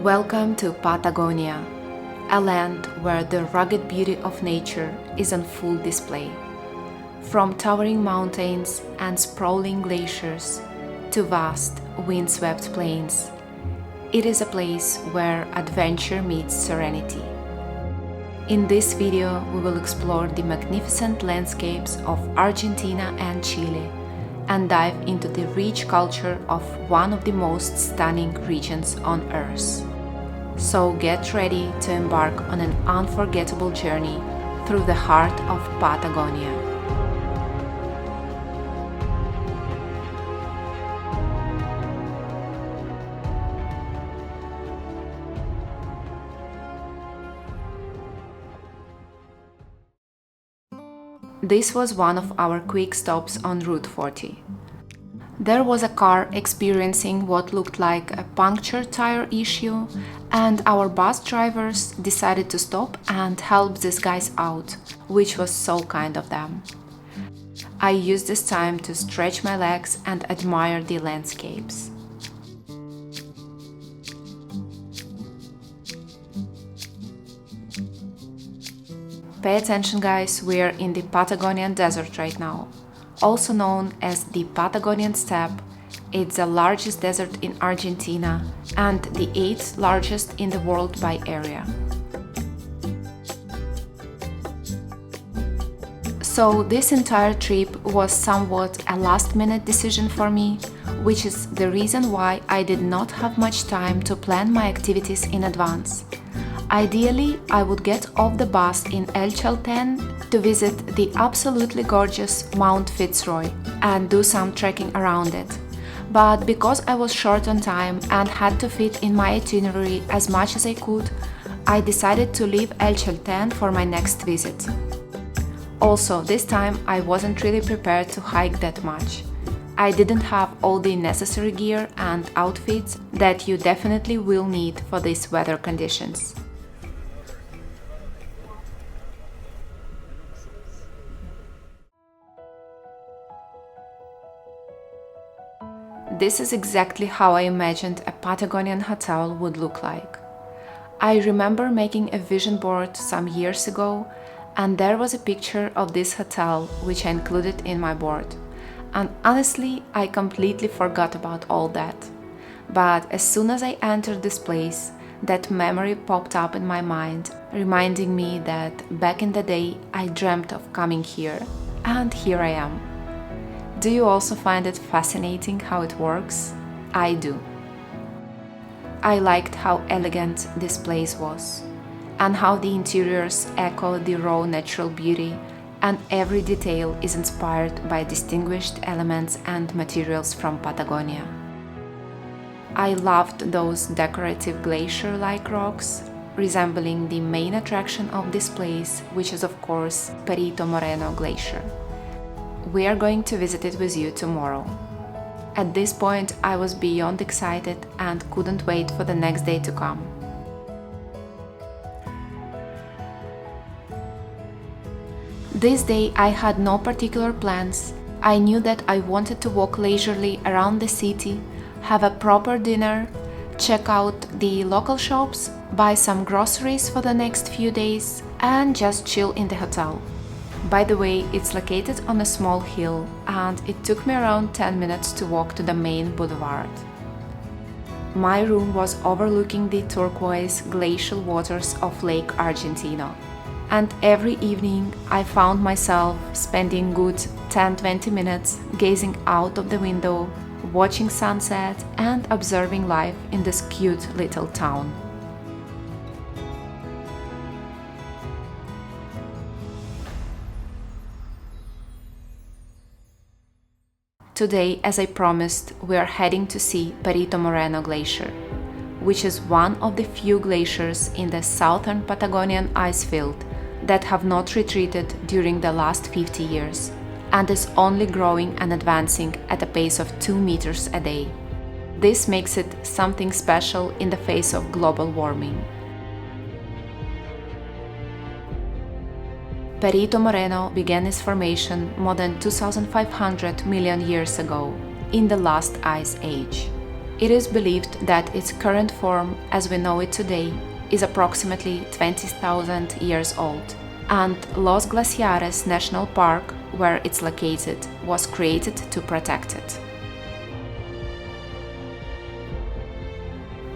Welcome to Patagonia, a land where the rugged beauty of nature is on full display. From towering mountains and sprawling glaciers to vast, windswept plains, it is a place where adventure meets serenity. In this video, we will explore the magnificent landscapes of Argentina and Chile and dive into the rich culture of one of the most stunning regions on Earth. So get ready to embark on an unforgettable journey through the heart of Patagonia. This was one of our quick stops on Route 40. There was a car experiencing what looked like a punctured tire issue, and our bus drivers decided to stop and help these guys out, which was so kind of them. I used this time to stretch my legs and admire the landscapes. Pay attention, guys, we are in the Patagonian desert right now, also known as the Patagonian steppe. It's the largest desert in Argentina and the 8th largest in the world by area. So this entire trip was somewhat a last-minute decision for me, which is the reason why I did not have much time to plan my activities in advance. Ideally, I would get off the bus in El Chaltén to visit the absolutely gorgeous Mount Fitzroy and do some trekking around it. But because I was short on time and had to fit in my itinerary as much as I could, I decided to leave El Chaltén for my next visit. Also, this time I wasn't really prepared to hike that much. I didn't have all the necessary gear and outfits that you definitely will need for these weather conditions. This is exactly how I imagined a Patagonian hotel would look like. I remember making a vision board some years ago, and there was a picture of this hotel which I included in my board. And honestly, I completely forgot about all that. But as soon as I entered this place, that memory popped up in my mind, reminding me that back in the day I dreamt of coming here, and here I am. Do you also find it fascinating how it works? I do. I liked how elegant this place was, and how the interiors echo the raw natural beauty, and every detail is inspired by distinguished elements and materials from Patagonia. I loved those decorative glacier-like rocks, resembling the main attraction of this place, which is of course Perito Moreno Glacier. We are going to visit it with you tomorrow. At this point, I was beyond excited and couldn't wait for the next day to come. This day I had no particular plans. I knew that I wanted to walk leisurely around the city, have a proper dinner, check out the local shops, buy some groceries for the next few days, and just chill in the hotel. By the way, it's located on a small hill, and it took me around 10 minutes to walk to the main boulevard. My room was overlooking the turquoise glacial waters of Lake Argentino, and every evening I found myself spending good 10-20 minutes gazing out of the window, watching sunset and observing life in this cute little town. Today, as I promised, we are heading to see Perito Moreno Glacier, which is one of the few glaciers in the southern Patagonian icefield that have not retreated during the last 50 years, and is only growing and advancing at a pace of 2 meters a day. This makes it something special in the face of global warming. Perito Moreno began its formation more than 2,500 million years ago, in the last ice age. It is believed that its current form, as we know it today, is approximately 20,000 years old, and Los Glaciares National Park, where it's located, was created to protect it.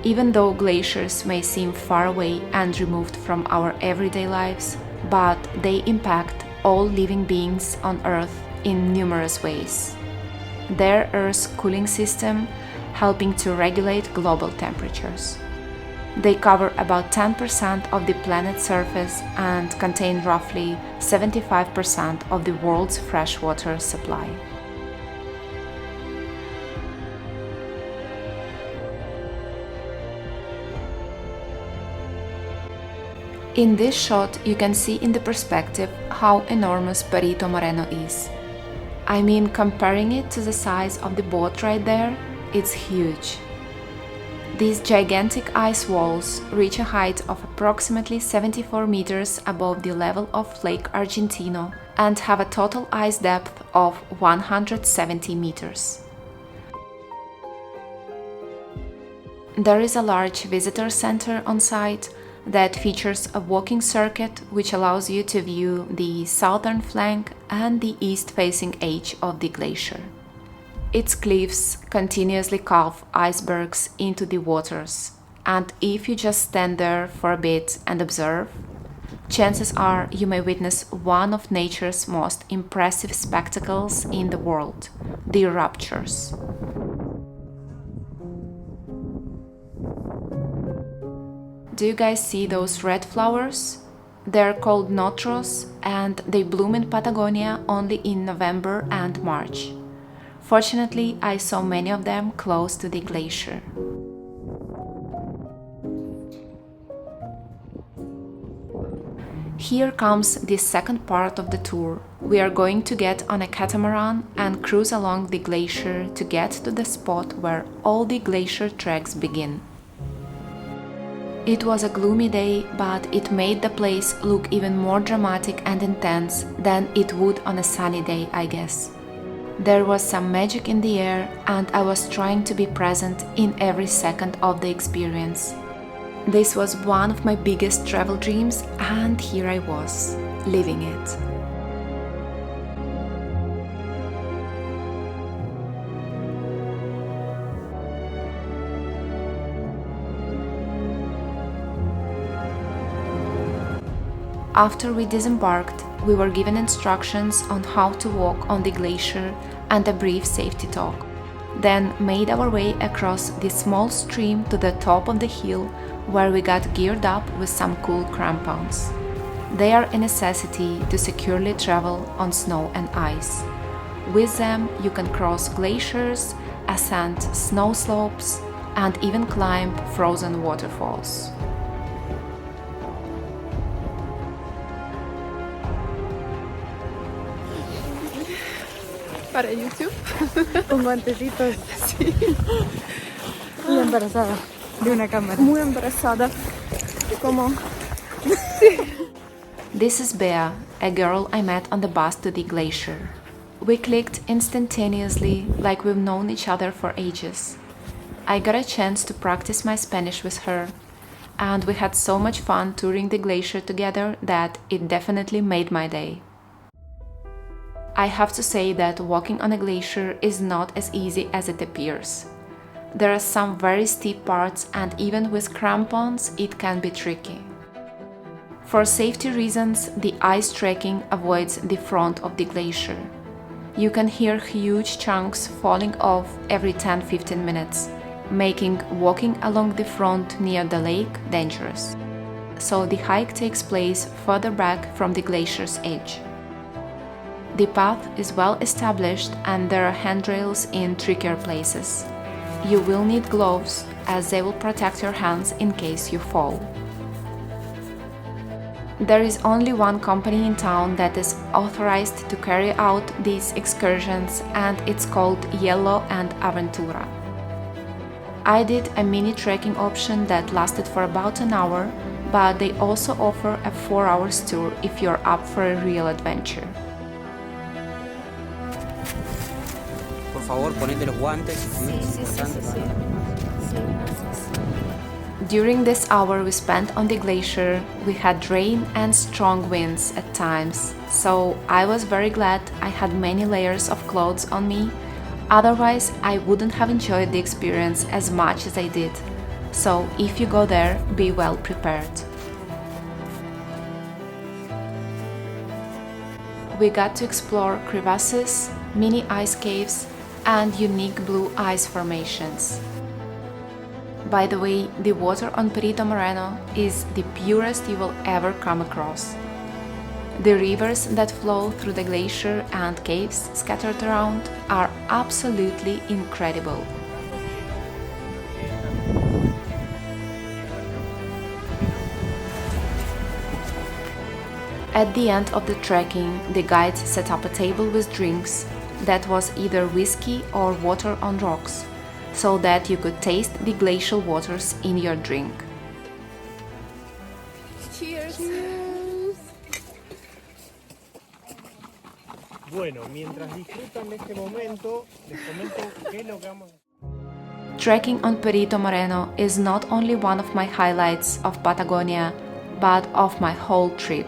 Even though glaciers may seem far away and removed from our everyday lives, but they impact all living beings on Earth in numerous ways. Their Earth's cooling system helping to regulate global temperatures. They cover about 10% of the planet's surface and contain roughly 75% of the world's freshwater supply. In this shot, you can see in the perspective how enormous Perito Moreno is. I mean, comparing it to the size of the boat right there, it's huge. These gigantic ice walls reach a height of approximately 74 meters above the level of Lake Argentina and have a total ice depth of 170 meters. There is a large visitor center on site that features a walking circuit which allows you to view the southern flank and the east-facing edge of the glacier. Its cliffs continuously carve icebergs into the waters, and if you just stand there for a bit and observe, chances are you may witness one of nature's most impressive spectacles in the world, the eruptures. Do you guys see those red flowers? They're called notros and they bloom in Patagonia only in November and March. Fortunately, I saw many of them close to the glacier. Here comes the second part of the tour. We are going to get on a catamaran and cruise along the glacier to get to the spot where all the glacier treks begin. It was a gloomy day, but it made the place look even more dramatic and intense than it would on a sunny day, I guess. There was some magic in the air, and I was trying to be present in every second of the experience. This was one of my biggest travel dreams, and here I was, living it. After we disembarked, we were given instructions on how to walk on the glacier and a brief safety talk. Then made our way across the small stream to the top of the hill, where we got geared up with some cool crampons. They are a necessity to securely travel on snow and ice. With them, you can cross glaciers, ascend snow slopes, and even climb frozen waterfalls. Para YouTube. Con guantecitos. Sí. Muy embarazada de una cámara. Muy embarazada. Como... This is Bea, a girl I met on the bus to the glacier. We clicked instantaneously, like we've known each other for ages. I got a chance to practice my Spanish with her, and we had so much fun touring the glacier together that it definitely made my day. I have to say that walking on a glacier is not as easy as it appears. There are some very steep parts, and even with crampons it can be tricky. For safety reasons, the ice trekking avoids the front of the glacier. You can hear huge chunks falling off every 10-15 minutes, making walking along the front near the lake dangerous. So the hike takes place further back from the glacier's edge. The path is well established and there are handrails in trickier places. You will need gloves, as they will protect your hands in case you fall. There is only one company in town that is authorized to carry out these excursions, and it's called Yellow and Aventura. I did a mini trekking option that lasted for about an hour, but they also offer a 4-hour tour if you're up for a real adventure. Por favor, ponete los guantes. Sí. During this hour we spent on the glacier, we had rain and strong winds at times, so I was very glad I had many layers of clothes on me, otherwise I wouldn't have enjoyed the experience as much as I did. So if you go there, be well prepared. We got to explore crevasses, mini ice caves, and unique blue ice formations. By the way, the water on Perito Moreno is the purest you will ever come across. The rivers that flow through the glacier and caves scattered around are absolutely incredible. At the end of the trekking, the guides set up a table with drinks that was either whiskey or water on rocks, so that you could taste the glacial waters in your drink. Cheers! Bueno, mientras disfrutan de este momento, les comento qué es lo que vamos a hacer. Trekking on Perito Moreno is not only one of my highlights of Patagonia, but of my whole trip.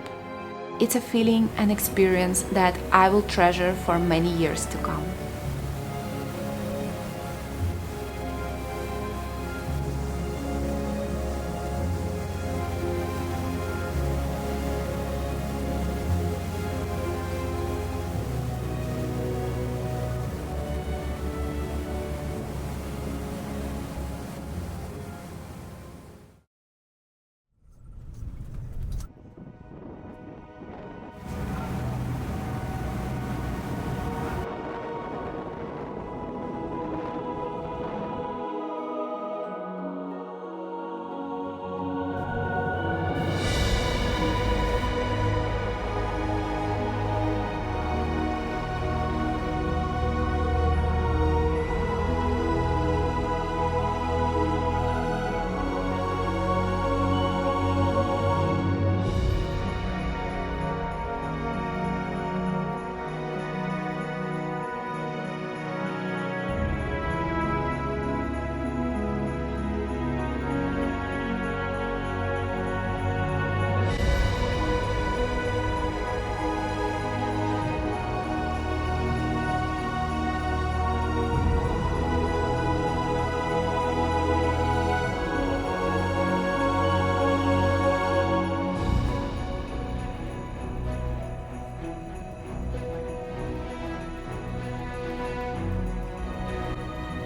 It's a feeling and experience that I will treasure for many years to come.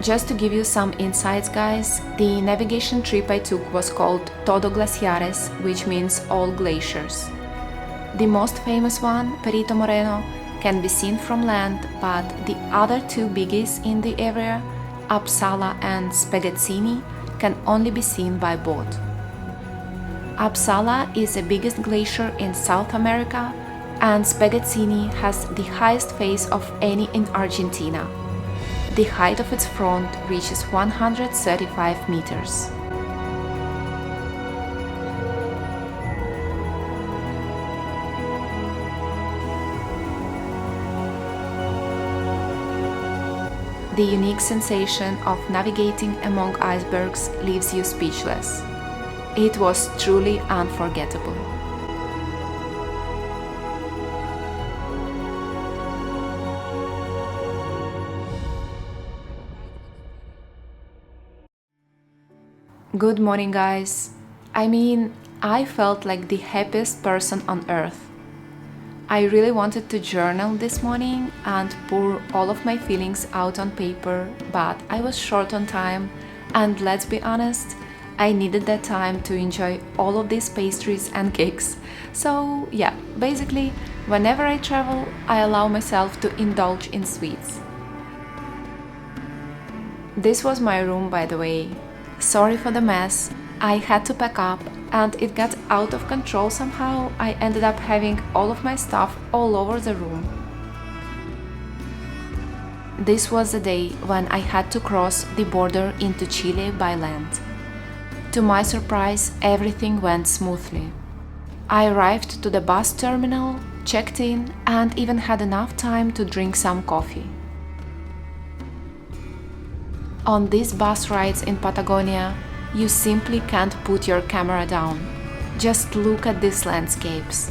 Just to give you some insights, guys, the navigation trip I took was called Todo Glaciares, which means all glaciers. The most famous one, Perito Moreno, can be seen from land, but the other two biggies in the area, Uppsala and Speghettini, can only be seen by boat. Uppsala is the biggest glacier in South America, and Speghettini has the highest face of any in Argentina. The height of its front reaches 135 meters. The unique sensation of navigating among icebergs leaves you speechless. It was truly unforgettable. Good morning, guys. I felt like the happiest person on earth. I really wanted to journal this morning and pour all of my feelings out on paper, but I was short on time, and let's be honest, I needed that time to enjoy all of these pastries and cakes. So yeah, basically, whenever I travel, I allow myself to indulge in sweets. This was my room, by the way. Sorry for the mess. I had to pack up and it got out of control somehow. I ended up having all of my stuff all over the room. This was the day when I had to cross the border into Chile by land. To my surprise, everything went smoothly. I arrived to the bus terminal, checked in, and even had enough time to drink some coffee. On these bus rides in Patagonia, you simply can't put your camera down. Just look at these landscapes.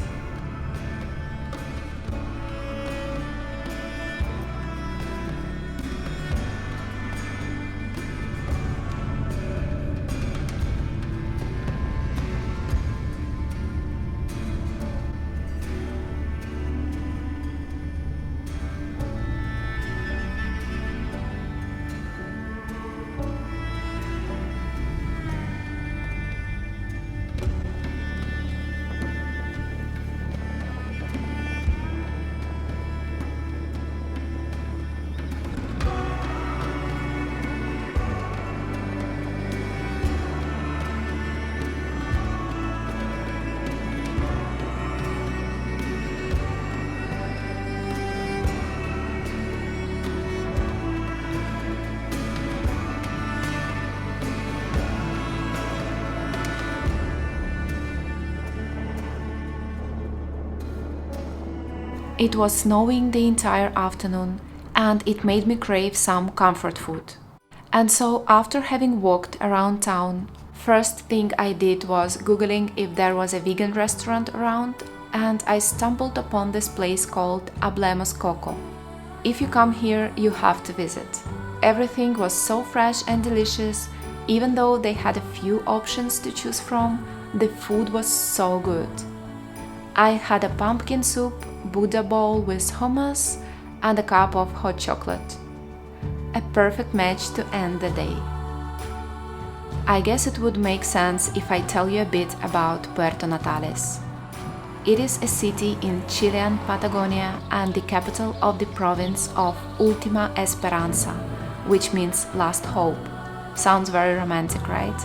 It was snowing the entire afternoon, and it made me crave some comfort food. And so, after having walked around town, first thing I did was googling if there was a vegan restaurant around, and I stumbled upon this place called Hablemos Coco. If you come here, you have to visit. Everything was so fresh and delicious. Even though they had a few options to choose from, the food was so good. I had a pumpkin soup, Buddha bowl with hummus, and a cup of hot chocolate. A perfect match to end the day. I guess it would make sense if I tell you a bit about Puerto Natales. It is a city in Chilean Patagonia and the capital of the province of Última Esperanza, which means last hope. Sounds very romantic, right?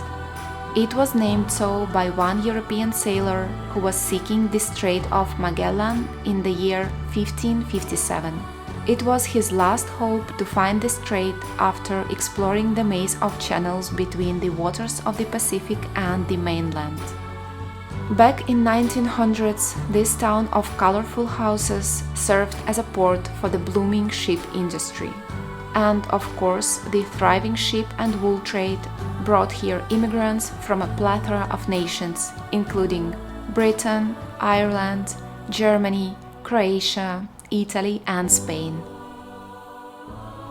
It was named so by one European sailor who was seeking the Strait of Magellan in the year 1557. It was his last hope to find the strait after exploring the maze of channels between the waters of the Pacific and the mainland. Back in 1900s, this town of colorful houses served as a port for the blooming ship industry. And of course, the thriving sheep and wool trade brought here immigrants from a plethora of nations, including Britain, Ireland, Germany, Croatia, Italy, and Spain.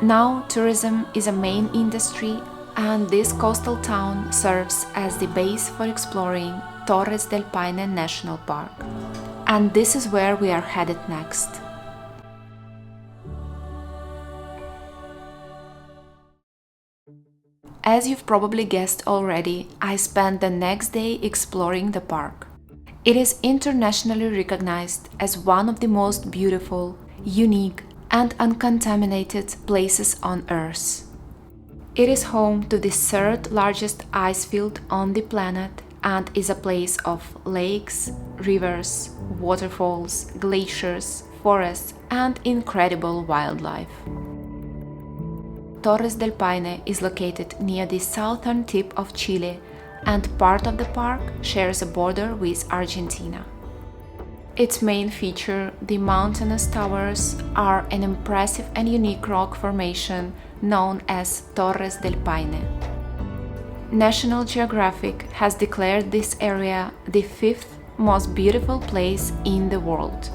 Now, tourism is a main industry, and this coastal town serves as the base for exploring Torres del Paine National Park. And this is where we are headed next. As you've probably guessed already, I spent the next day exploring the park. It is internationally recognized as one of the most beautiful, unique, and uncontaminated places on Earth. It is home to the third largest ice field on the planet and is a place of lakes, rivers, waterfalls, glaciers, forests, and incredible wildlife. Torres del Paine is located near the southern tip of Chile, and part of the park shares a border with Argentina. Its main feature, the mountainous towers, are an impressive and unique rock formation known as Torres del Paine. National Geographic has declared this area the 5th most beautiful place in the world.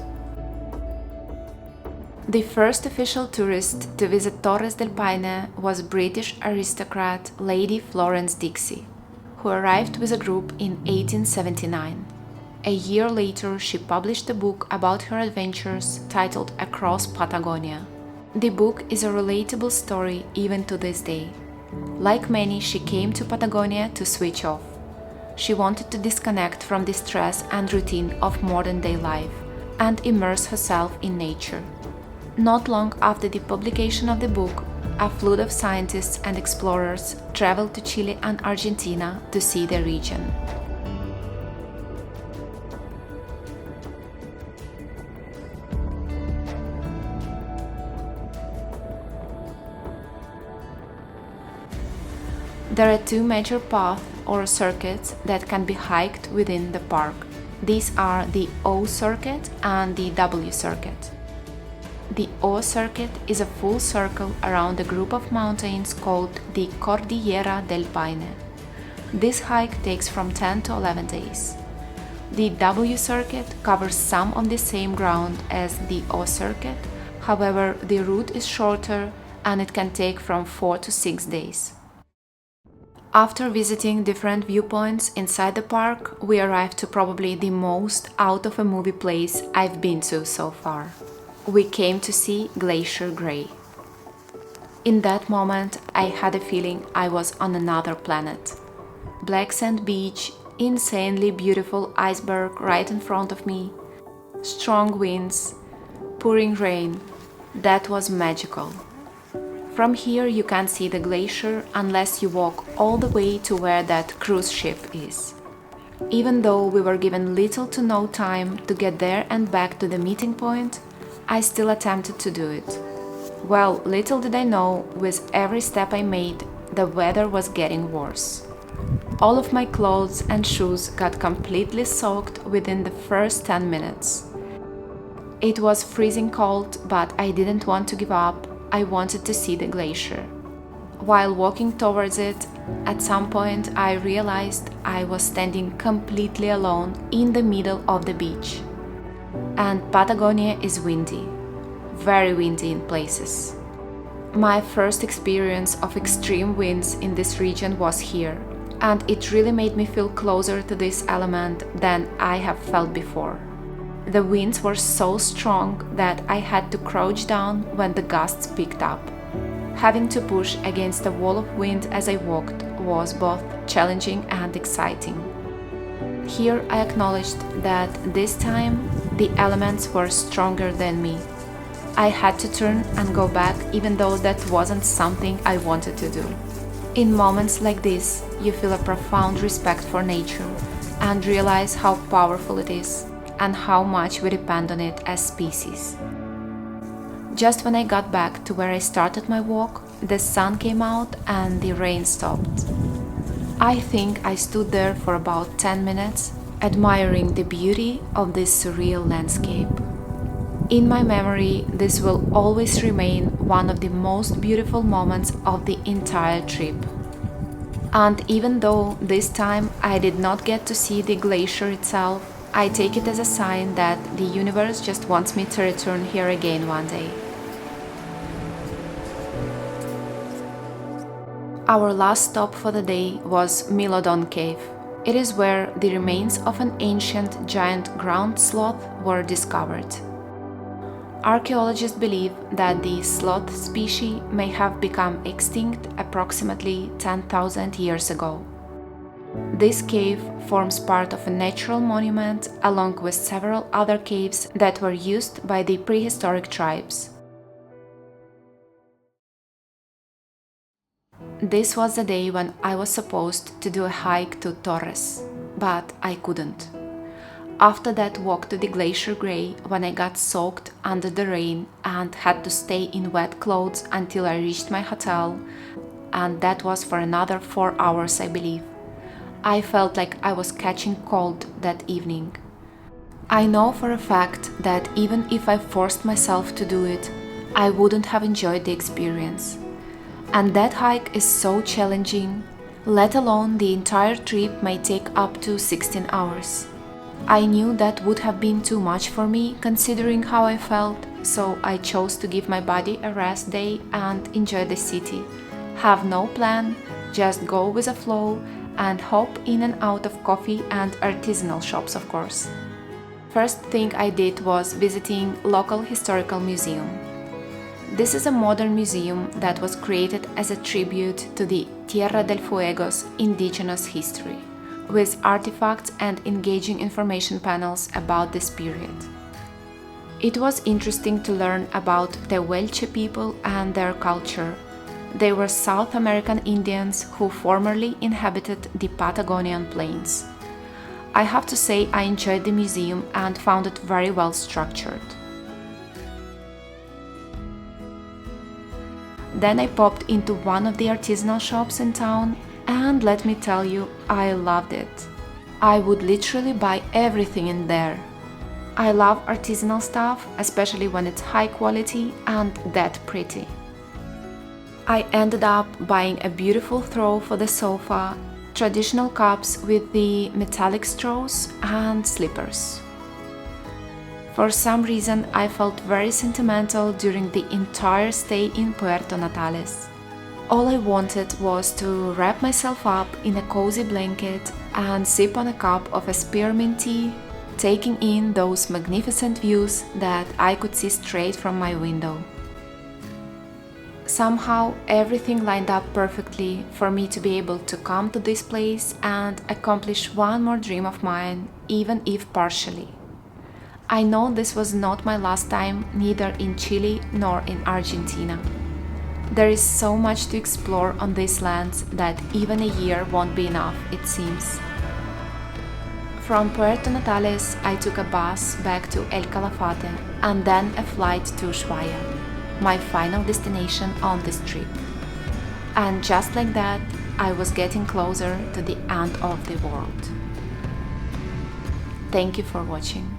The first official tourist to visit Torres del Paine was British aristocrat Lady Florence Dixie, who arrived with a group in 1879. A year later, she published a book about her adventures titled Across Patagonia. The book is a relatable story even to this day. Like many, she came to Patagonia to switch off. She wanted to disconnect from the stress and routine of modern-day life and immerse herself in nature. Not long after the publication of the book, a flood of scientists and explorers traveled to Chile and Argentina to see the region. There are two major paths or circuits that can be hiked within the park. These are the O circuit and the W circuit. The O circuit is a full circle around a group of mountains called the Cordillera del Paine. This hike takes from 10 to 11 days. The W circuit covers some of the same ground as the O circuit, however, the route is shorter and it can take from 4 to 6 days. After visiting different viewpoints inside the park, we arrived to probably the most out-of-a-movie place I've been to so far. We came to see Glacier Grey. In that moment, I had a feeling I was on another planet. Black sand beach, insanely beautiful iceberg right in front of me, strong winds, pouring rain. That was magical. From here you can't see the glacier unless you walk all the way to where that cruise ship is. Even though we were given little to no time to get there and back to the meeting point, I still attempted to do it. Well, little did I know, with every step I made, the weather was getting worse. All of my clothes and shoes got completely soaked within the first 10 minutes. It was freezing cold, but I didn't want to give up. I wanted to see the glacier. While walking towards it, at some point I realized I was standing completely alone in the middle of the beach. And Patagonia is windy, very windy in places. My first experience of extreme winds in this region was here, and it really made me feel closer to this element than I have felt before. The winds were so strong that I had to crouch down when the gusts picked up. Having to push against a wall of wind as I walked was both challenging and exciting. Here I acknowledged that this time the elements were stronger than me. I had to turn and go back even though that wasn't something I wanted to do. In moments like this, you feel a profound respect for nature and realize how powerful it is and how much we depend on it as species. Just when I got back to where I started my walk, the sun came out and the rain stopped. I think I stood there for about 10 minutes, admiring the beauty of this surreal landscape. In my memory, this will always remain one of the most beautiful moments of the entire trip. And even though this time I did not get to see the glacier itself, I take it as a sign that the universe just wants me to return here again one day. Our last stop for the day was Milodon Cave. It is where the remains of an ancient giant ground sloth were discovered. Archaeologists believe that the sloth species may have become extinct approximately 10,000 years ago. This cave forms part of a natural monument along with several other caves that were used by the prehistoric tribes. This was the day when I was supposed to do a hike to Torres, but I couldn't. After that walk to the Glacier Grey, when I got soaked under the rain and had to stay in wet clothes until I reached my hotel, and that was for another 4 hours I believe, I felt like I was catching cold that evening. I know for a fact that even if I forced myself to do it, I wouldn't have enjoyed the experience. And that hike is so challenging, let alone the entire trip may take up to 16 hours. I knew that would have been too much for me considering how I felt, so I chose to give my body a rest day and enjoy the city. Have no plan, just go with the flow and hop in and out of coffee and artisanal shops, of course. First thing I did was visiting local historical museum. This is a modern museum that was created as a tribute to the Tierra del Fuego's indigenous history, with artifacts and engaging information panels about this period. It was interesting to learn about the Tehuelche people and their culture. They were South American Indians who formerly inhabited the Patagonian plains. I have to say I enjoyed the museum and found it very well structured. Then I popped into one of the artisanal shops in town, and let me tell you, I loved it. I would literally buy everything in there. I love artisanal stuff, especially when it's high quality and that pretty. I ended up buying a beautiful throw for the sofa, traditional cups with the metallic straws, and slippers. For some reason, I felt very sentimental during the entire stay in Puerto Natales. All I wanted was to wrap myself up in a cozy blanket and sip on a cup of a spearmint tea, taking in those magnificent views that I could see straight from my window. Somehow, everything lined up perfectly for me to be able to come to this place and accomplish one more dream of mine, even if partially. I know this was not my last time, neither in Chile nor in Argentina. There is so much to explore on these lands that even a year won't be enough, it seems. From Puerto Natales, I took a bus back to El Calafate and then a flight to Ushuaia, my final destination on this trip. And just like that, I was getting closer to the end of the world. Thank you for watching.